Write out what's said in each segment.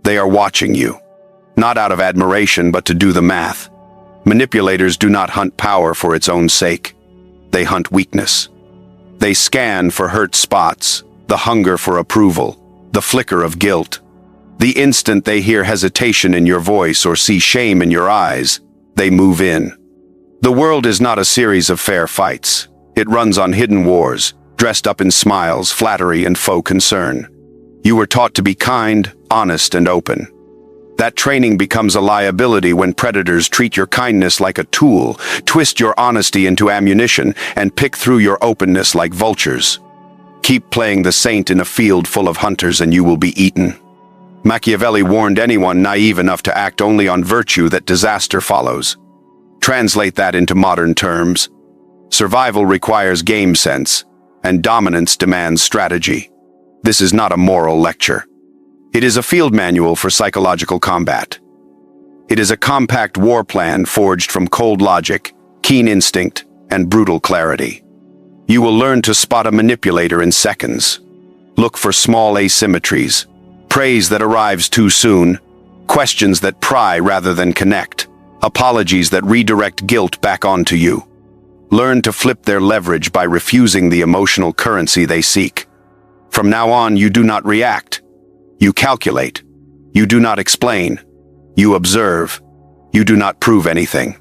They are watching you, not out of admiration but to do the math. Manipulators do not hunt power for its own sake. They hunt weakness. They scan for hurt spots, the hunger for approval, the flicker of guilt. The instant they hear hesitation in your voice or see shame in your eyes, they move in. The world is not a series of fair fights. It runs on hidden wars, dressed up in smiles, flattery, and faux concern. You were taught to be kind, honest, and open. That training becomes a liability when predators treat your kindness like a tool, twist your honesty into ammunition, and pick through your openness like vultures. Keep playing the saint in a field full of hunters and you will be eaten. Machiavelli warned anyone naive enough to act only on virtue that disaster follows. Translate that into modern terms. Survival requires game sense, and dominance demands strategy. This is not a moral lecture. It is a field manual for psychological combat. It is a compact war plan forged from cold logic, keen instinct, and brutal clarity. You will learn to spot a manipulator in seconds. Look for small asymmetries, praise that arrives too soon, questions that pry rather than connect, apologies that redirect guilt back onto you. Learn to flip their leverage by refusing the emotional currency they seek. From now on, you do not react. You calculate. You do not explain. You observe. You do not prove anything.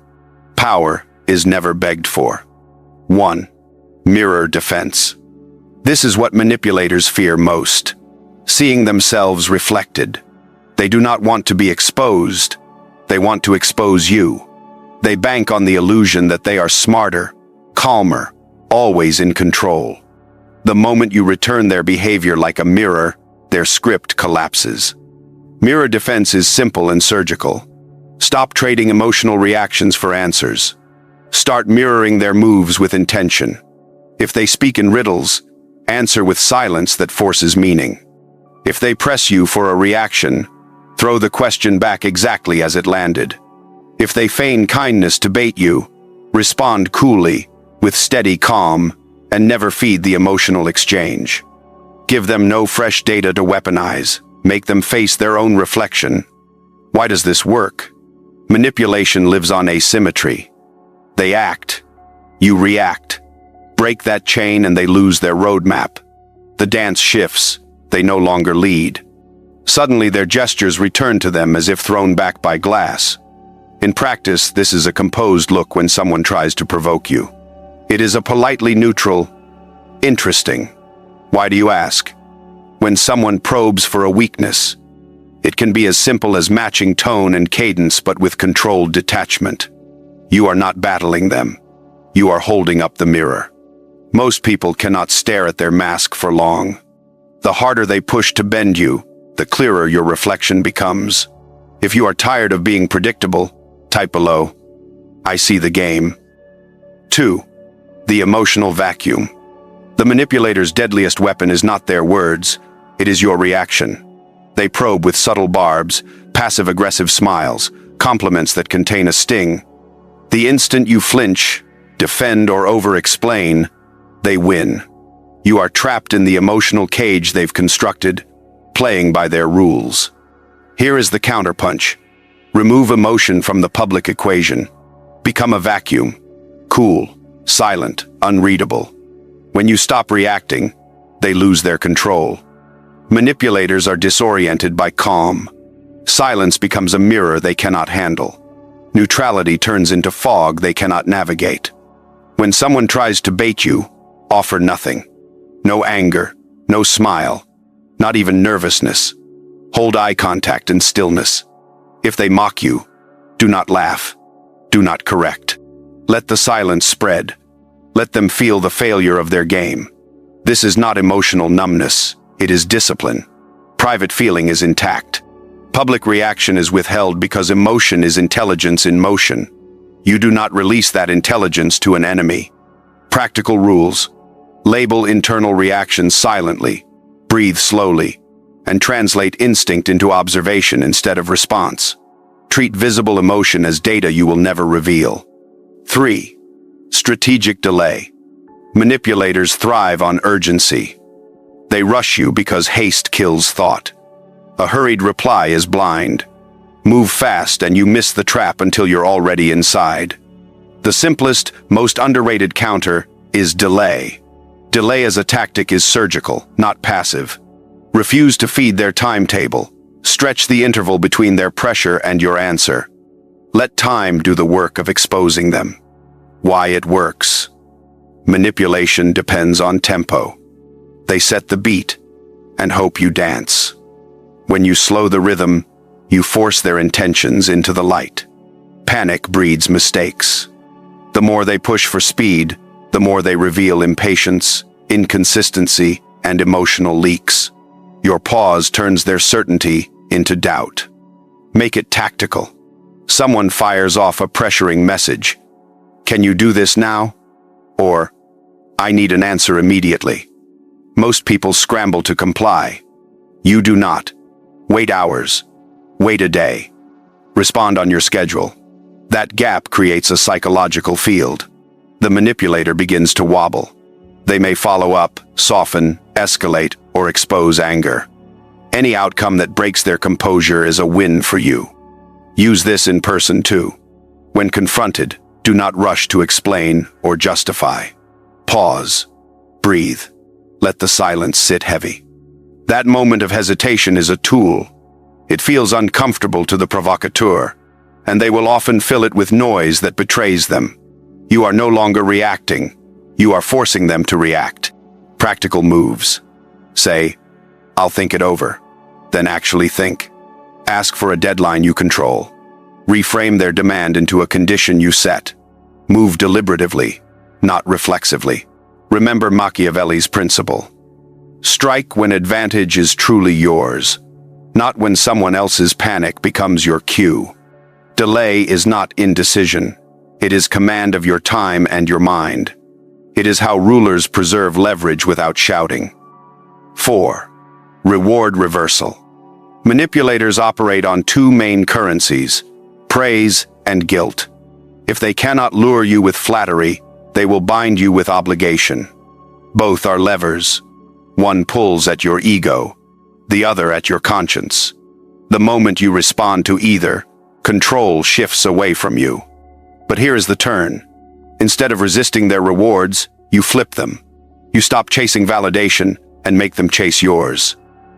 Power is never begged for. 1. Mirror defense. This is what manipulators fear most. Seeing themselves reflected. They do not want to be exposed. They want to expose you. They bank on the illusion that they are smarter, calmer, always in control. The moment you return their behavior like a mirror, their script collapses. Mirror defense is simple and surgical. Stop trading emotional reactions for answers. Start mirroring their moves with intention. If they speak in riddles, answer with silence that forces meaning. If they press you for a reaction, throw the question back exactly as it landed. If they feign kindness to bait you, respond coolly, with steady calm, and never feed the emotional exchange. Give them no fresh data to weaponize. Make them face their own reflection. Why does this work? Manipulation lives on asymmetry. They act. You react. Break that chain and they lose their roadmap. The dance shifts. They no longer lead. Suddenly their gestures return to them as if thrown back by glass. In practice, this is a composed look when someone tries to provoke you. It is a politely neutral, interesting. Why do you ask? When someone probes for a weakness, it can be as simple as matching tone and cadence but with controlled detachment. You are not battling them. You are holding up the mirror. Most people cannot stare at their mask for long. The harder they push to bend you, the clearer your reflection becomes. If you are tired of being predictable, type below, "I see the game." 2. The emotional vacuum. The manipulator's deadliest weapon is not their words, it is your reaction. They probe with subtle barbs, passive-aggressive smiles, compliments that contain a sting. The instant you flinch, defend, or over-explain, they win. You are trapped in the emotional cage they've constructed, playing by their rules. Here is the counterpunch. Remove emotion from the public equation. Become a vacuum. Cool, silent, unreadable. When you stop reacting, they lose their control. Manipulators are disoriented by calm. Silence becomes a mirror they cannot handle. Neutrality turns into fog they cannot navigate. When someone tries to bait you, offer nothing. No anger, no smile, not even nervousness. Hold eye contact and stillness. If they mock you, do not laugh. Do not correct. Let the silence spread. Let them feel the failure of their game. This is not emotional numbness. It is discipline. Private feeling is intact. Public reaction is withheld because emotion is intelligence in motion. You do not release that intelligence to an enemy. Practical rules. Label internal reactions silently. Breathe slowly. And translate instinct into observation instead of response. Treat visible emotion as data you will never reveal. 3. Strategic delay. Manipulators thrive on urgency. They rush you because haste kills thought. A hurried reply is blind. Move fast and you miss the trap until you're already inside. The simplest, most underrated counter is delay. Delay as a tactic is surgical, not passive. Refuse to feed their timetable. Stretch the interval between their pressure and your answer. Let time do the work of exposing them. Why it works. Manipulation depends on tempo. They set the beat and hope you dance. When you slow the rhythm, you force their intentions into the light. Panic breeds mistakes. The more they push for speed, the more they reveal impatience, inconsistency, and emotional leaks. Your pause turns their certainty into doubt. Make it tactical. Someone fires off a pressuring message. Can you do this now? Or, I need an answer immediately. Most people scramble to comply. You do not. Wait hours. Wait a day. Respond on your schedule. That gap creates a psychological field. The manipulator begins to wobble. They may follow up, soften, escalate, or expose anger. Any outcome that breaks their composure is a win for you. Use this in person too. When confronted, do not rush to explain or justify. Pause. Breathe. Let the silence sit heavy. That moment of hesitation is a tool. It feels uncomfortable to the provocateur, and they will often fill it with noise that betrays them. You are no longer reacting. You are forcing them to react. Practical moves. Say, I'll think it over. Then actually think. Ask for a deadline you control. Reframe their demand into a condition you set. Move deliberatively, not reflexively. Remember Machiavelli's principle. Strike when advantage is truly yours, not when someone else's panic becomes your cue. Delay is not indecision. It is command of your time and your mind. It is how rulers preserve leverage without shouting. 4. Reward reversal. Manipulators operate on two main currencies, praise and guilt. If they cannot lure you with flattery, they will bind you with obligation. Both are levers. One pulls at your ego, the other at your conscience. The moment you respond to either, control shifts away from you. But here is the turn. Instead of resisting their rewards, you flip them. You stop chasing validation and make them chase yours.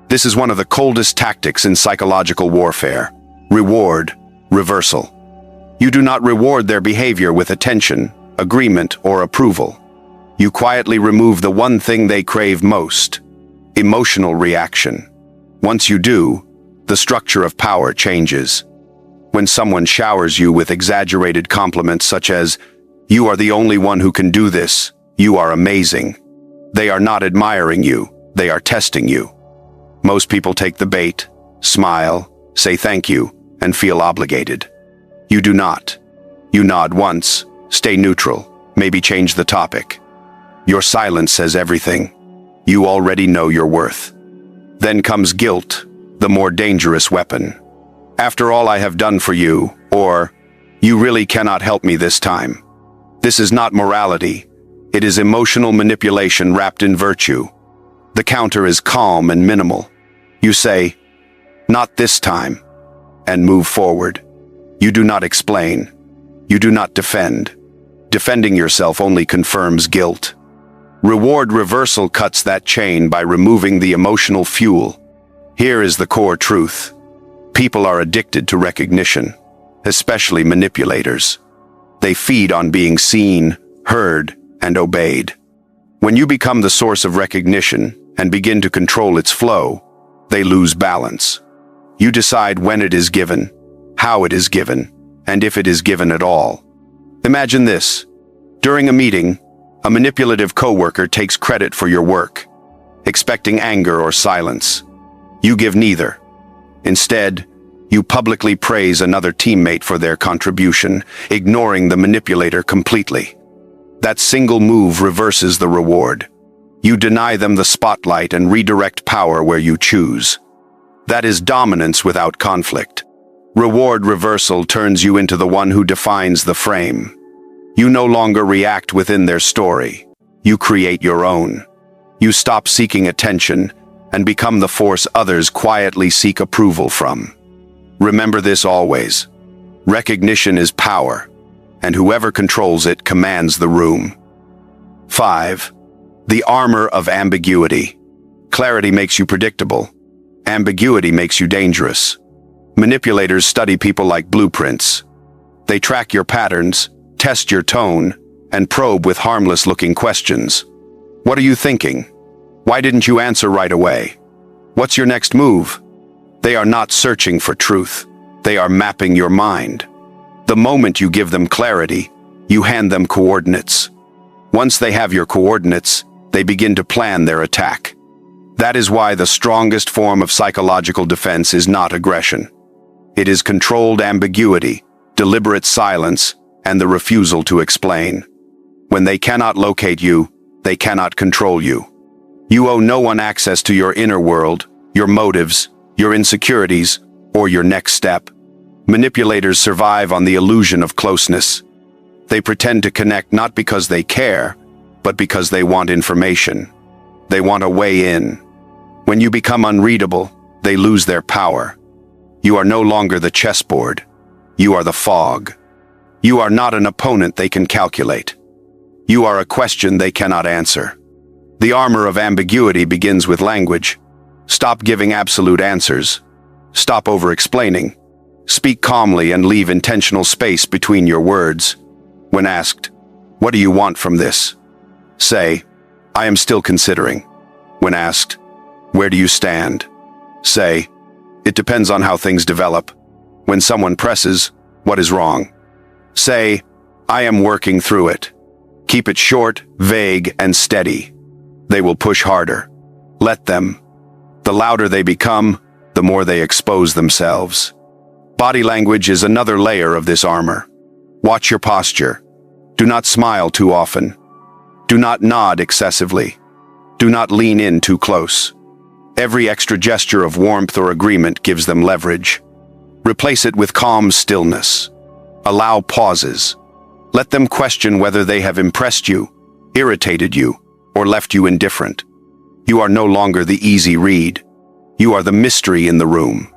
This is one of the coldest tactics in psychological warfare. Reward reversal. You do not reward their behavior with attention, agreement, or approval. You quietly remove the one thing they crave most: emotional reaction. Once you do, the structure of power changes. When someone showers you with exaggerated compliments such as, "You are the only one who can do this," "You are amazing," they are not admiring you, they are testing you. Most people take the bait, smile, say thank you, and feel obligated. You do not. You nod once, stay neutral, maybe change the topic. Your silence says everything. You already know your worth. Then comes guilt, the more dangerous weapon. "After all I have done for you," or "You really cannot help me this time." This is not morality. It is emotional manipulation wrapped in virtue. The counter is calm and minimal. You say, "Not this time," and move forward. You do not explain. You do not defend. Defending yourself only confirms guilt. Reward reversal cuts that chain by removing the emotional fuel. Here is the core truth. People are addicted to recognition, especially manipulators. They feed on being seen, heard, and obeyed. When you become the source of recognition and begin to control its flow, they lose balance. You decide when it is given, how it is given, and if it is given at all. Imagine this. During a meeting, a manipulative coworker takes credit for your work, expecting anger or silence. You give neither. Instead, you publicly praise another teammate for their contribution, ignoring the manipulator completely. That single move reverses the reward. You deny them the spotlight and redirect power where you choose. That is dominance without conflict. Reward reversal turns you into the one who defines the frame. You no longer react within their story. You create your own. You stop seeking attention and become the force others quietly seek approval from. Remember this always. Recognition is power, and whoever controls it commands the room. 5. The armor of ambiguity. Clarity makes you predictable. Ambiguity makes you dangerous. Manipulators study people like blueprints. They track your patterns, test your tone, and probe with harmless-looking questions. What are you thinking? Why didn't you answer right away? What's your next move? They are not searching for truth. They are mapping your mind. The moment you give them clarity, you hand them coordinates. Once they have your coordinates, they begin to plan their attack. That is why the strongest form of psychological defense is not aggression. It is controlled ambiguity, deliberate silence, and the refusal to explain. When they cannot locate you, they cannot control you. You owe no one access to your inner world, your motives, your insecurities, or your next step. Manipulators survive on the illusion of closeness. They pretend to connect not because they care, but because they want information. They want a way in. When you become unreadable, they lose their power. You are no longer the chessboard. You are the fog. You are not an opponent they can calculate. You are a question they cannot answer. The armor of ambiguity begins with language. Stop giving absolute answers. Stop over-explaining. Speak calmly and leave intentional space between your words. When asked, "What do you want from this?" say, "I am still considering." When asked, "Where do you stand?" say, "It depends on how things develop." When someone presses, "What is wrong?" say, "I am working through it." Keep it short, vague, and steady. They will push harder. Let them. The louder they become, the more they expose themselves. Body language is another layer of this armor. Watch your posture. Do not smile too often. Do not nod excessively. Do not lean in too close. Every extra gesture of warmth or agreement gives them leverage. Replace it with calm stillness. Allow pauses. Let them question whether they have impressed you, irritated you, or left you indifferent. You are no longer the easy read. You are the mystery in the room.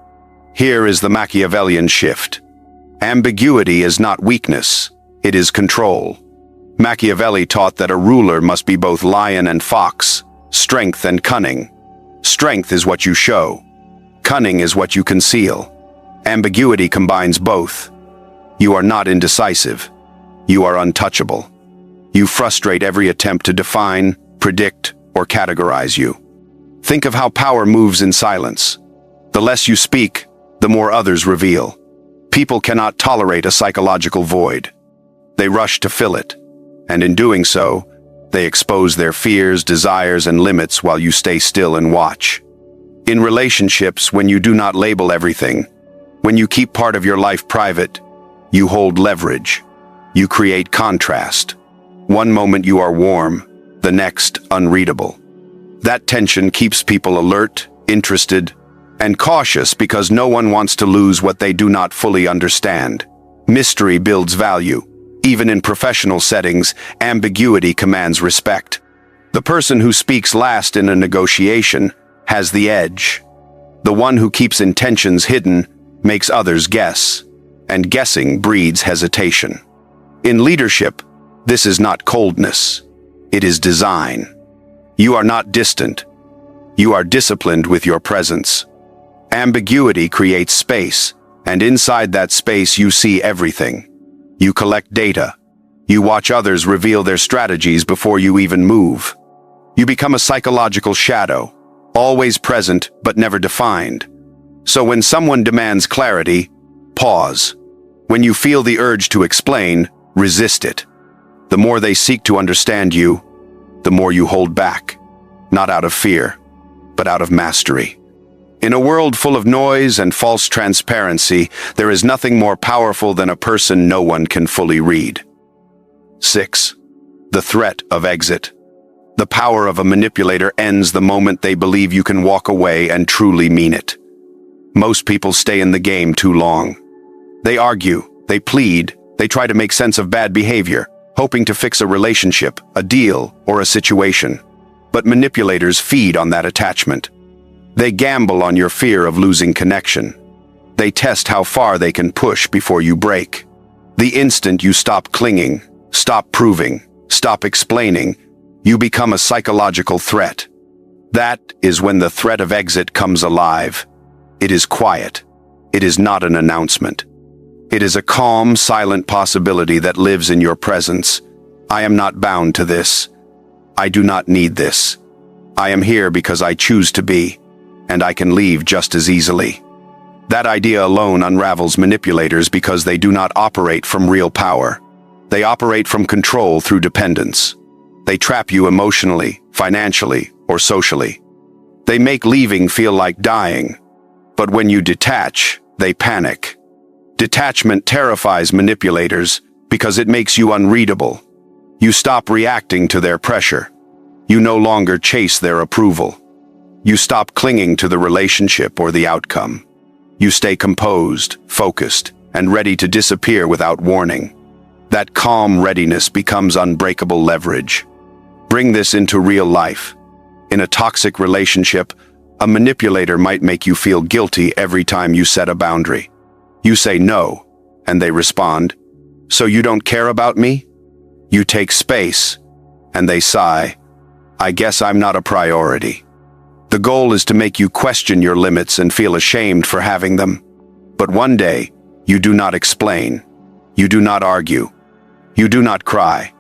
Here is the Machiavellian shift. Ambiguity is not weakness, it is control. Machiavelli taught that a ruler must be both lion and fox, strength and cunning. Strength is what you show. Cunning is what you conceal. Ambiguity combines both. You are not indecisive. You are untouchable. You frustrate every attempt to define, predict, or categorize you. Think of how power moves in silence. The less you speak, the more others reveal. People cannot tolerate a psychological void. They rush to fill it, and in doing so, they expose their fears, desires, and limits while you stay still and watch. In relationships, when you do not label everything, when you keep part of your life private, you hold leverage. You create contrast. One moment you are warm, the next unreadable. That tension keeps people alert, interested, and cautious because no one wants to lose what they do not fully understand. Mystery builds value. Even in professional settings, ambiguity commands respect. The person who speaks last in a negotiation has the edge. The one who keeps intentions hidden makes others guess, and guessing breeds hesitation. In leadership, this is not coldness. It is design. You are not distant. You are disciplined with your presence. Ambiguity creates space, and inside that space you see everything. You collect data. You watch others reveal their strategies before you even move. You become a psychological shadow, always present but never defined. So when someone demands clarity, pause. When you feel the urge to explain, resist it. The more they seek to understand you, the more you hold back, not out of fear, but out of mastery. In a world full of noise and false transparency, there is nothing more powerful than a person no one can fully read. 6. The threat of exit. The power of a manipulator ends the moment they believe you can walk away and truly mean it. Most people stay in the game too long. They argue, they plead, they try to make sense of bad behavior, hoping to fix a relationship, a deal, or a situation. But manipulators feed on that attachment. They gamble on your fear of losing connection. They test how far they can push before you break. The instant you stop clinging, stop proving, stop explaining, you become a psychological threat. That is when the threat of exit comes alive. It is quiet. It is not an announcement. It is a calm, silent possibility that lives in your presence. I am not bound to this. I do not need this. I am here because I choose to be, and I can leave just as easily. That idea alone unravels manipulators because they do not operate from real power. They operate from control through dependence. They trap you emotionally, financially, or socially. They make leaving feel like dying. But when you detach, they panic. Detachment terrifies manipulators because it makes you unreadable. You stop reacting to their pressure. You no longer chase their approval. You stop clinging to the relationship or the outcome. You stay composed, focused, and ready to disappear without warning. That calm readiness becomes unbreakable leverage. Bring this into real life. In a toxic relationship, a manipulator might make you feel guilty every time you set a boundary. You say no, and they respond, "So you don't care about me?" You take space, and they sigh, "I guess I'm not a priority." The goal is to make you question your limits and feel ashamed for having them. But one day, you do not explain. You do not argue. You do not cry.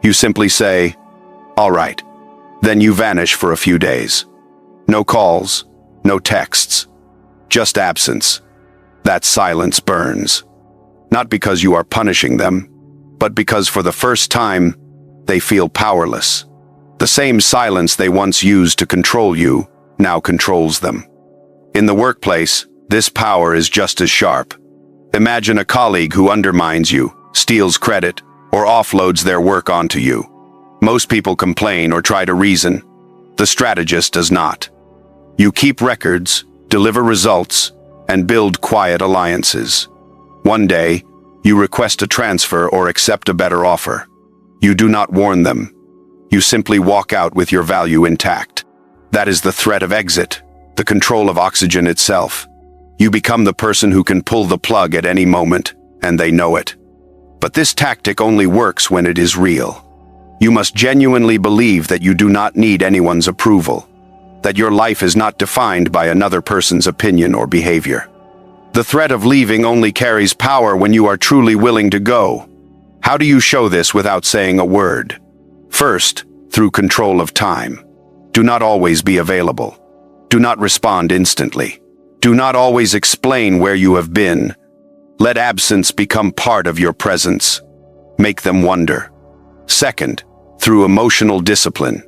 You simply say, "All right." Then you vanish for a few days. No calls, no texts, just absence. That silence burns. Not because you are punishing them, but because for the first time, they feel powerless. The same silence they once used to control you now controls them. In the workplace, this power is just as sharp. Imagine a colleague who undermines you, steals credit, or offloads their work onto you. Most people complain or try to reason. The strategist does not. You keep records, deliver results, and build quiet alliances. One day, you request a transfer or accept a better offer. You do not warn them. You simply walk out with your value intact. That is the threat of exit, the control of oxygen itself. You become the person who can pull the plug at any moment, and they know it. But this tactic only works when it is real. You must genuinely believe that you do not need anyone's approval, that your life is not defined by another person's opinion or behavior. The threat of leaving only carries power when you are truly willing to go. How do you show this without saying a word? First, through control of time. Do not always be available. Do not respond instantly. Do not always explain where you have been. Let absence become part of your presence. Make them wonder. Second, through emotional discipline.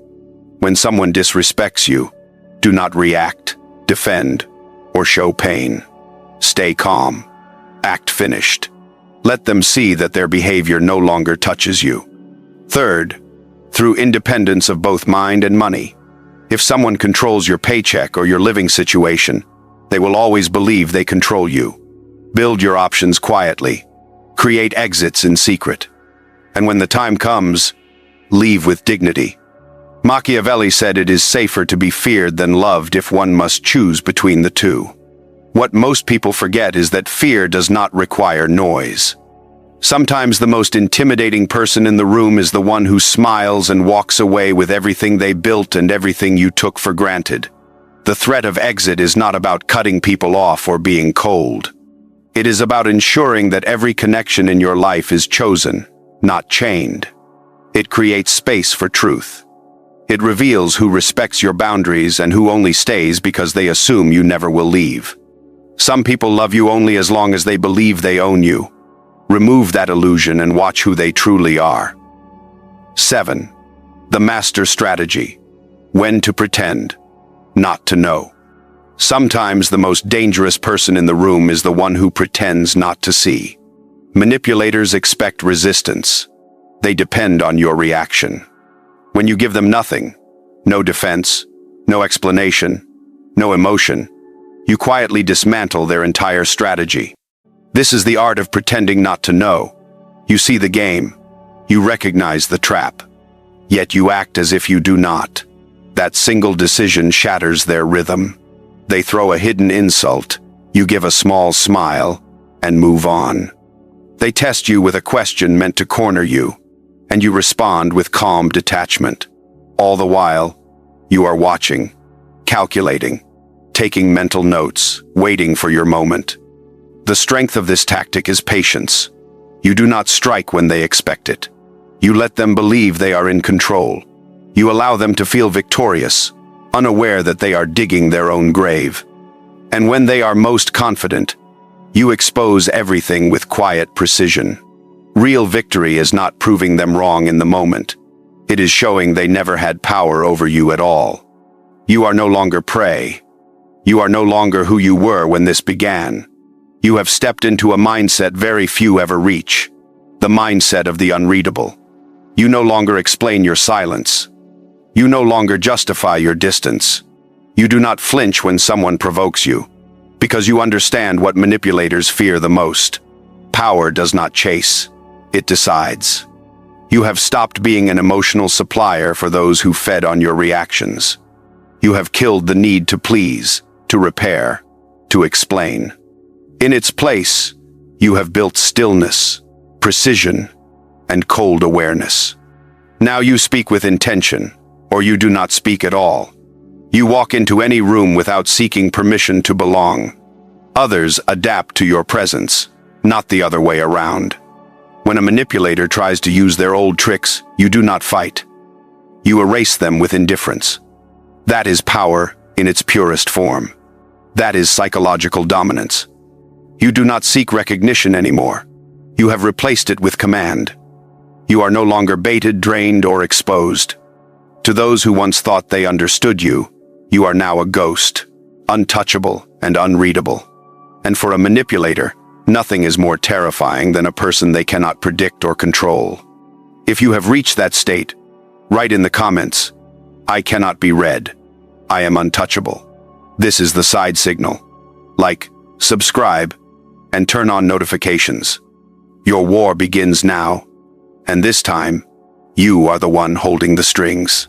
When someone disrespects you, do not react, defend, or show pain. Stay calm. Act finished. Let them see that their behavior no longer touches you. Third, through independence of both mind and money. If someone controls your paycheck or your living situation, they will always believe they control you. Build your options quietly. Create exits in secret. And when the time comes, leave with dignity. Machiavelli said it is safer to be feared than loved if one must choose between the two. What most people forget is that fear does not require noise. Sometimes the most intimidating person in the room is the one who smiles and walks away with everything they built and everything you took for granted. The threat of exit is not about cutting people off or being cold. It is about ensuring that every connection in your life is chosen, not chained. It creates space for truth. It reveals who respects your boundaries and who only stays because they assume you never will leave. Some people love you only as long as they believe they own you. Remove that illusion and watch who they truly are. 7. The master strategy. When to pretend, not to know. Sometimes the most dangerous person in the room is the one who pretends not to see. Manipulators expect resistance. They depend on your reaction. When you give them nothing, no defense, no explanation, no emotion, you quietly dismantle their entire strategy. This is the art of pretending not to know. You see the game. You recognize the trap. Yet you act as if you do not. That single decision shatters their rhythm. They throw a hidden insult, you give a small smile, and move on. They test you with a question meant to corner you, and you respond with calm detachment. All the while, you are watching, calculating, taking mental notes, waiting for your moment. The strength of this tactic is patience. You do not strike when they expect it. You let them believe they are in control. You allow them to feel victorious, unaware that they are digging their own grave. And when they are most confident, you expose everything with quiet precision. Real victory is not proving them wrong in the moment. It is showing they never had power over you at all. You are no longer prey. You are no longer who you were when this began. You have stepped into a mindset very few ever reach, the mindset of the unreadable. You no longer explain your silence. You no longer justify your distance. You do not flinch when someone provokes you, because you understand what manipulators fear the most. Power does not chase, it decides. You have stopped being an emotional supplier for those who fed on your reactions. You have killed the need to please, to repair, to explain. In its place, you have built stillness, precision, and cold awareness. Now you speak with intention, or you do not speak at all. You walk into any room without seeking permission to belong. Others adapt to your presence, not the other way around. When a manipulator tries to use their old tricks, you do not fight. You erase them with indifference. That is power in its purest form. That is psychological dominance. You do not seek recognition anymore. You have replaced it with command. You are no longer baited, drained, or exposed. To those who once thought they understood you, you are now a ghost, untouchable and unreadable. And for a manipulator, nothing is more terrifying than a person they cannot predict or control. If you have reached that state, write in the comments, "I cannot be read. I am untouchable." This is the side signal. Like, subscribe, and turn on notifications. Your war begins now, and this time, you are the one holding the strings.